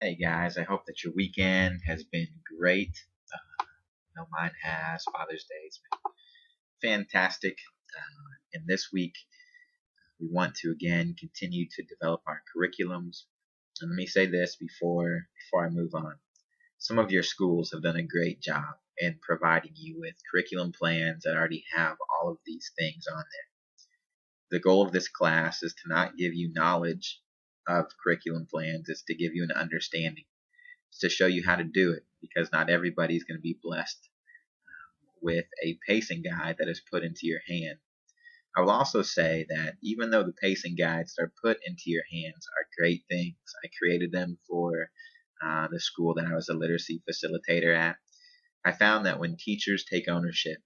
Hey guys, I hope that your weekend has been great. I know mine has. Father's Day has been fantastic. And this week, we want to again continue to develop our curriculums. And let me say this before I move on. Some of your schools have done a great job in providing you with curriculum plans that already have all of these things on there. The goal of this class is to not give you knowledge of curriculum plans, it's to give you an understanding. It's to show you how to do it because not everybody's going to be blessed with a pacing guide that is put into your hand. I will also say that even though the pacing guides that are put into your hands are great things, I created them for the school that I was a literacy facilitator at. I found that when teachers take ownership,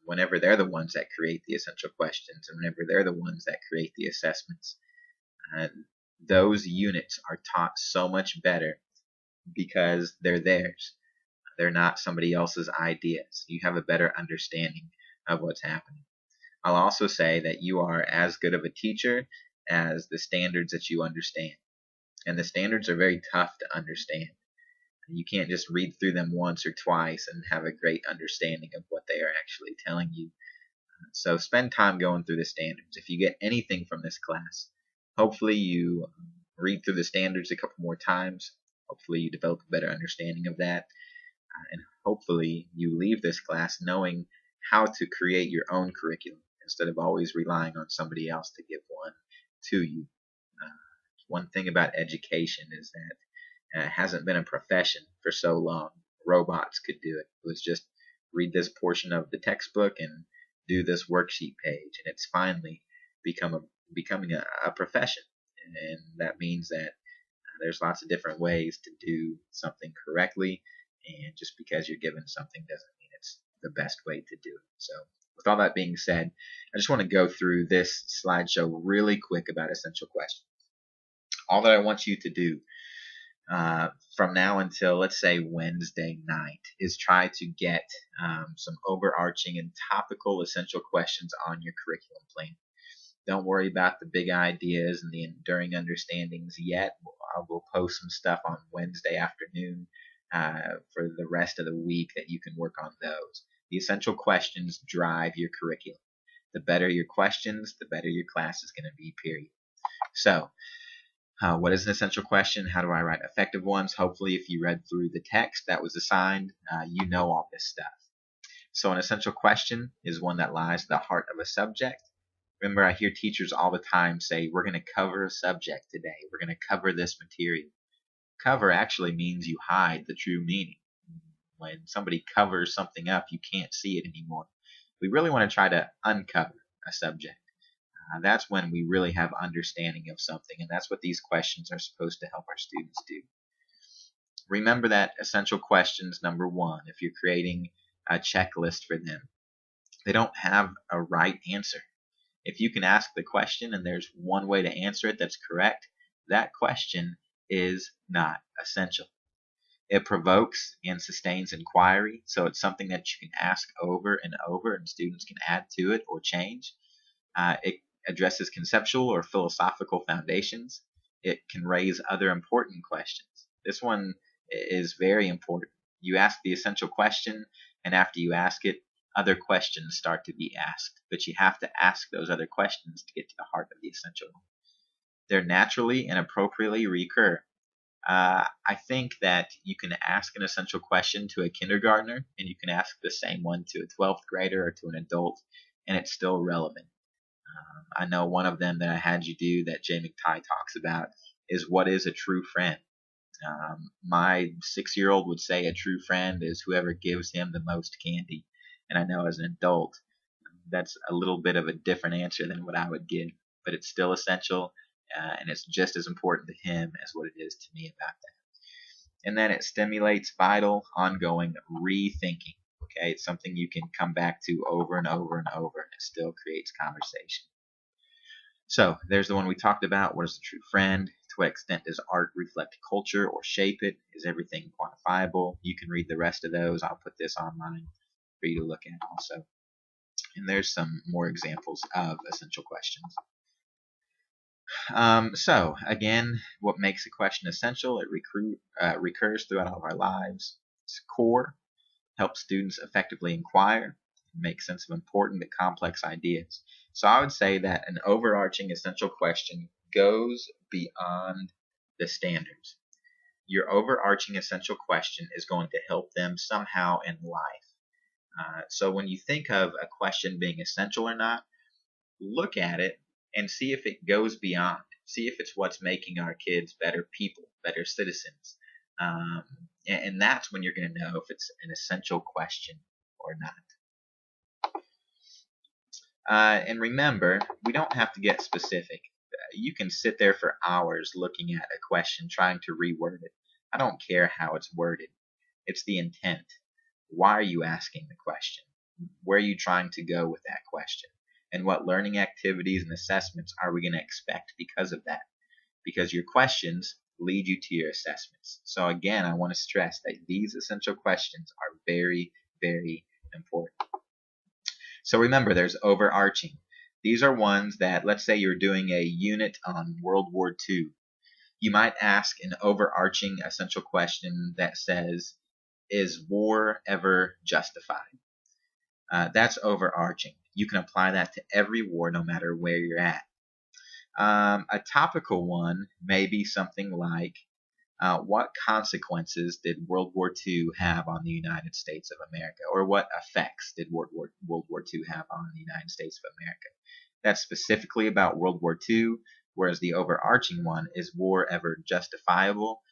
whenever they're the ones that create the essential questions and whenever they're the ones that create the assessments, uh, those units are taught so much better because they're theirs. They're not somebody else's ideas. You have a better understanding of what's happening. I'll also say that you are as good of a teacher as the standards that you understand. And the standards are very tough to understand. You can't just read through them once or twice and have a great understanding of what they are actually telling you. So spend time going through the standards. If you get anything from this class, hopefully you read through the standards a couple more times. Hopefully you develop a better understanding of that. And hopefully you leave this class knowing how to create your own curriculum instead of always relying on somebody else to give one to you. Uh, One thing about education is that it hasn't been a profession for so long. Robots could do it. It was just read this portion of the textbook and do this worksheet page, and it's finally becoming a profession. And that means that there's lots of different ways to do something correctly, and just because you're given something doesn't mean it's the best way to do it. So, with all that being said, I just want to go through this slideshow really quick about essential questions. All that I want you to do from now until, let's say, Wednesday night is try to get some overarching and topical essential questions on your curriculum plan. Don't worry about the big ideas and the enduring understandings yet. I will post some stuff on Wednesday afternoon for the rest of the week that you can work on those. The essential questions drive your curriculum. The better your questions, the better your class is going to be, period. So, what is an essential question? How do I write effective ones? Hopefully, if you read through the text that was assigned, you know all this stuff. So, an essential question is one that lies at the heart of a subject. Remember, I hear teachers all the time say, we're going to cover a subject today. We're going to cover this material. Cover actually means you hide the true meaning. When somebody covers something up, you can't see it anymore. We really want to try to uncover a subject. That's when we really have understanding of something, and that's what these questions are supposed to help our students do. Remember that essential questions, number one, if you're creating a checklist for them, they don't have a right answer. If you can ask the question and there's one way to answer it that's correct, that question is not essential. It provokes and sustains inquiry, so it's something that you can ask over and over, and students can add to it or change. It addresses conceptual or philosophical foundations. It can raise other important questions. This one is very important. You ask the essential question, and after you ask it, other questions start to be asked. But you have to ask those other questions to get to the heart of the essential one. They're naturally and appropriately recur. I think that you can ask an essential question to a kindergartner, and you can ask the same one to a 12th grader or to an adult, and it's still relevant. I know one of them that I had you do that Jay McTighe talks about is what is a true friend. My 6-year-old would say a true friend is whoever gives him the most candy. And I know as an adult, that's a little bit of a different answer than what I would give, but it's still essential, and it's just as important to him as what it is to me about that. And then it stimulates vital, ongoing rethinking. Okay, it's something you can come back to over and over and over, and it still creates conversation. So there's the one we talked about. What is the true friend? To what extent does art reflect culture or shape it? Is everything quantifiable? You can read the rest of those. I'll put this online for you to look at also. And there's some more examples of essential questions. So again, what makes a question essential? It recurs throughout all of our lives. It's core, helps students effectively inquire, make sense of important but complex ideas. So I would say that an overarching essential question goes beyond the standards. Your overarching essential question is going to help them somehow in life. So when you think of a question being essential or not, look at it and see if it goes beyond. See if it's what's making our kids better people, better citizens. Um, and that's when you're going to know if it's an essential question or not. And remember, we don't have to get specific. You can sit there for hours looking at a question trying to reword it. I don't care how it's worded. It's the intent. Why are you asking the question? Where are you trying to go with that question? And what learning activities and assessments are we going to expect because of that? Because your questions lead you to your assessments. So again, I want to stress that these essential questions are very, very important. So remember, there's overarching. These are ones that, let's say you're doing a unit on World War II. You might ask an overarching essential question that says, is war ever justified? That's overarching. You can apply that to every war no matter where you're at. A topical one may be something like, what consequences did World War II have on the United States of America? Or what effects did World War II have on the United States of America? That's specifically about World War II, whereas the overarching one is war ever justifiable?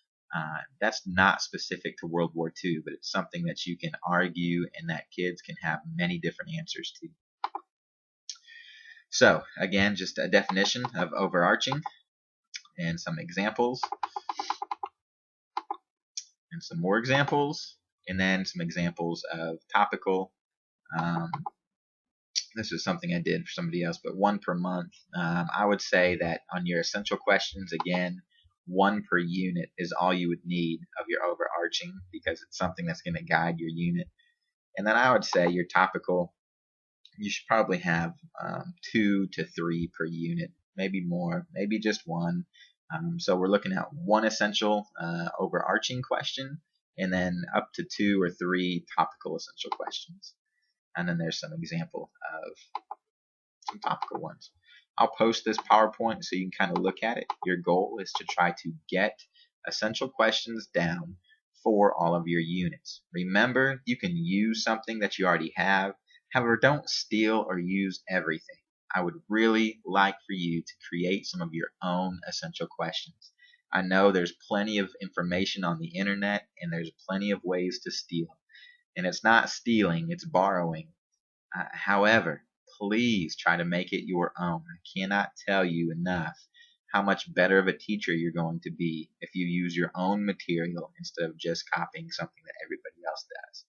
That's not specific to World War II, but it's something that you can argue and that kids can have many different answers to. So, again, just a definition of overarching and some examples and some more examples, and then some examples of topical. Um, this is something I did for somebody else, but one per month. I would say that on your essential questions, again, one per unit is all you would need of your overarching because it's something that's going to guide your unit. And then I would say your topical, you should probably have 2 to 3 per unit, maybe more, maybe just one. So we're looking at one essential overarching question and then up to 2 or 3 topical essential questions. And then there's some example of some topical ones. I'll post this PowerPoint so you can kind of look at it. Your goal is to try to get essential questions down for all of your units. Remember, you can use something that you already have. However, don't steal or use everything. I would really like for you to create some of your own essential questions. I know there's plenty of information on the internet and there's plenty of ways to steal. And it's not stealing, it's borrowing. However, please try to make it your own. I cannot tell you enough how much better of a teacher you're going to be if you use your own material instead of just copying something that everybody else does.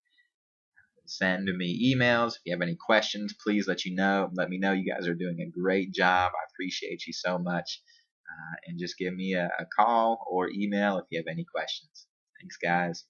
Send me emails. If you have any questions, please let me know. You guys are doing a great job. I appreciate you so much. And just give me a call or email if you have any questions. Thanks, guys.